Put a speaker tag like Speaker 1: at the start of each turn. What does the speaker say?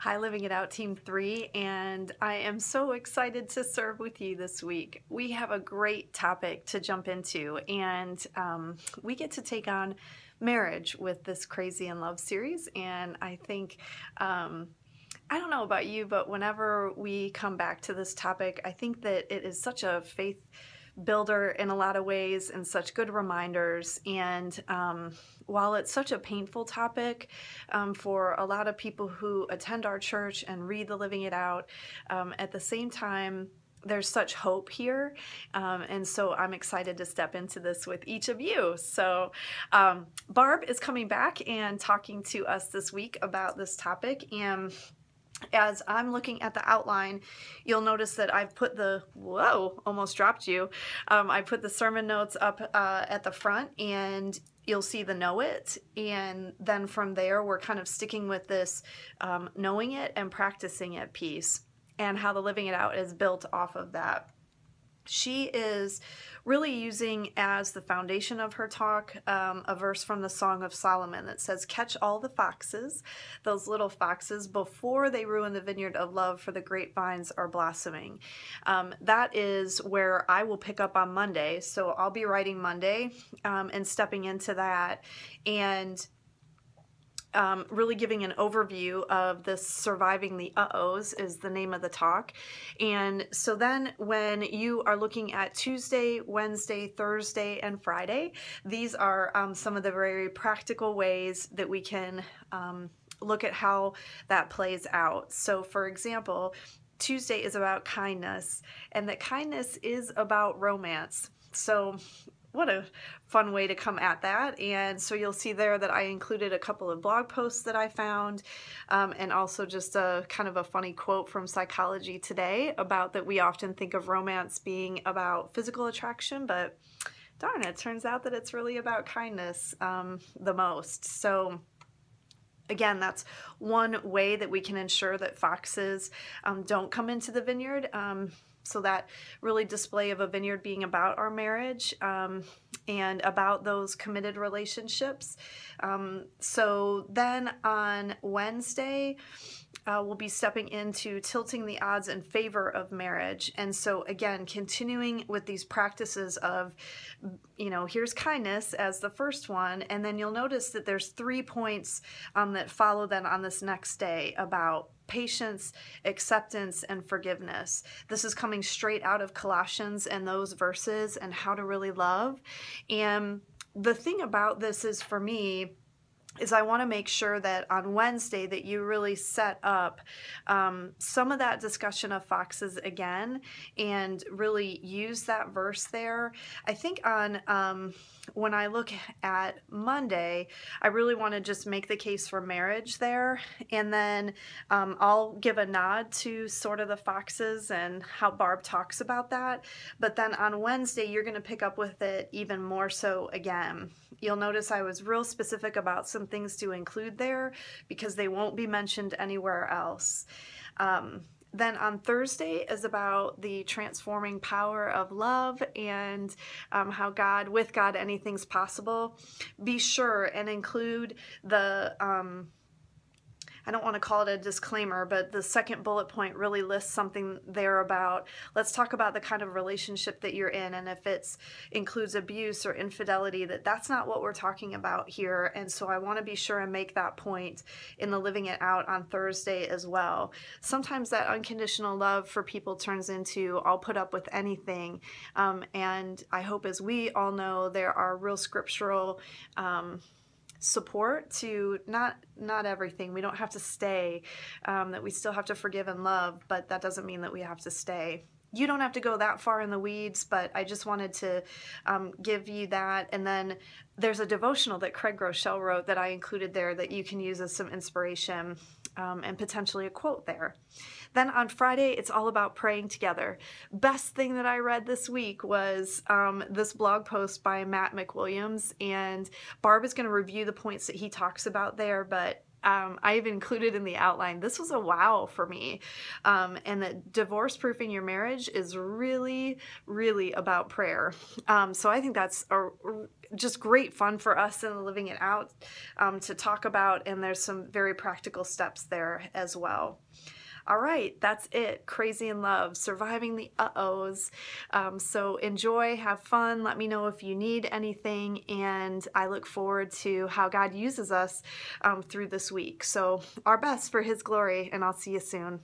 Speaker 1: Hi, Living It Out Team 3, and I am so excited to serve with you this week. We have a great topic to jump into, and we get to take on marriage with this Crazy in Love series, and I think I don't know about you, but whenever we come back to this topic, I think that it is such a faith builder in a lot of ways and such good reminders. And while it's such a painful topic for a lot of people who attend our church and read the Living It Out, at the same time, there's such hope here, and so I'm excited to step into this with each of you. So Barb is coming back and talking to us this week about this topic, and as I'm looking at the outline, you'll notice that I've put whoa, almost dropped you. I put the sermon notes up at the front, and you'll see the know it. And then from there, we're kind of sticking with this knowing it and practicing it piece, and how the Living It Out is built off of that. She is really using as the foundation of her talk a verse from the Song of Solomon that says, "Catch all the foxes, those little foxes, before they ruin the vineyard of love, for the grapevines are blossoming." That is where I will pick up on Monday. So I'll be writing Monday and stepping into that, and really giving an overview of this Surviving the Uh-Ohs is the name of the talk. And so then when you are looking at Tuesday, Wednesday, Thursday, and Friday, these are some of the very practical ways that we can look at how that plays out. So for example, Tuesday is about kindness, and that kindness is about romance. So what a fun way to come at that. And so you'll see there that I included a couple of blog posts that I found, and also just a kind of a funny quote from Psychology Today about that we often think of romance being about physical attraction, but darn, it turns out that it's really about kindness the most. So again, that's one way that we can ensure that foxes don't come into the vineyard. So that really display of a vineyard being about our marriage and about those committed relationships. So then on Wednesday, we'll be stepping into tilting the odds in favor of marriage. And so again, continuing with these practices of, here's kindness as the first one. And then you'll notice that there's 3 points that follow then on this next day about patience, acceptance, and forgiveness. This is coming straight out of Colossians and those verses and how to really love. And the thing about this is, for me, is I want to make sure that on Wednesday that you really set up some of that discussion of foxes again and really use that verse there. I think on when I look at Monday, I really want to just make the case for marriage there, and then I'll give a nod to sort of the foxes and how Barb talks about that. But then on Wednesday, you're going to pick up with it even more so again. You'll notice I was real specific about some things to include there because they won't be mentioned anywhere else. Then on Thursday is about the transforming power of love and how with God, anything's possible. Be sure and include the I don't want to call it a disclaimer, but the second bullet point really lists something there about, let's talk about the kind of relationship that you're in, and if it includes abuse or infidelity, that's not what we're talking about here. And so I want to be sure and make that point in the Living It Out on Thursday as well. Sometimes that unconditional love for people turns into, I'll put up with anything. And I hope, as we all know, there are real scriptural support to not everything. We don't have to stay, that we still have to forgive and love, but that doesn't mean that we have to stay. You don't have to go that far in the weeds, but I just wanted to give you that. And then there's a devotional that Craig Groeschel wrote that I included there that you can use as some inspiration and potentially a quote there. Then on Friday, it's all about praying together. Best thing that I read this week was this blog post by Matt McWilliams, and Barb is going to review the points that he talks about there, but I even included in the outline. This was a wow for me. And that divorce proofing your marriage is really, really about prayer. So I think that's just great fun for us in Living It Out to talk about. And there's some very practical steps there as well. All right, that's it. Crazy in Love, surviving the uh-ohs. So enjoy, have fun. Let me know if you need anything, and I look forward to how God uses us through this week. So our best for His glory, and I'll see you soon.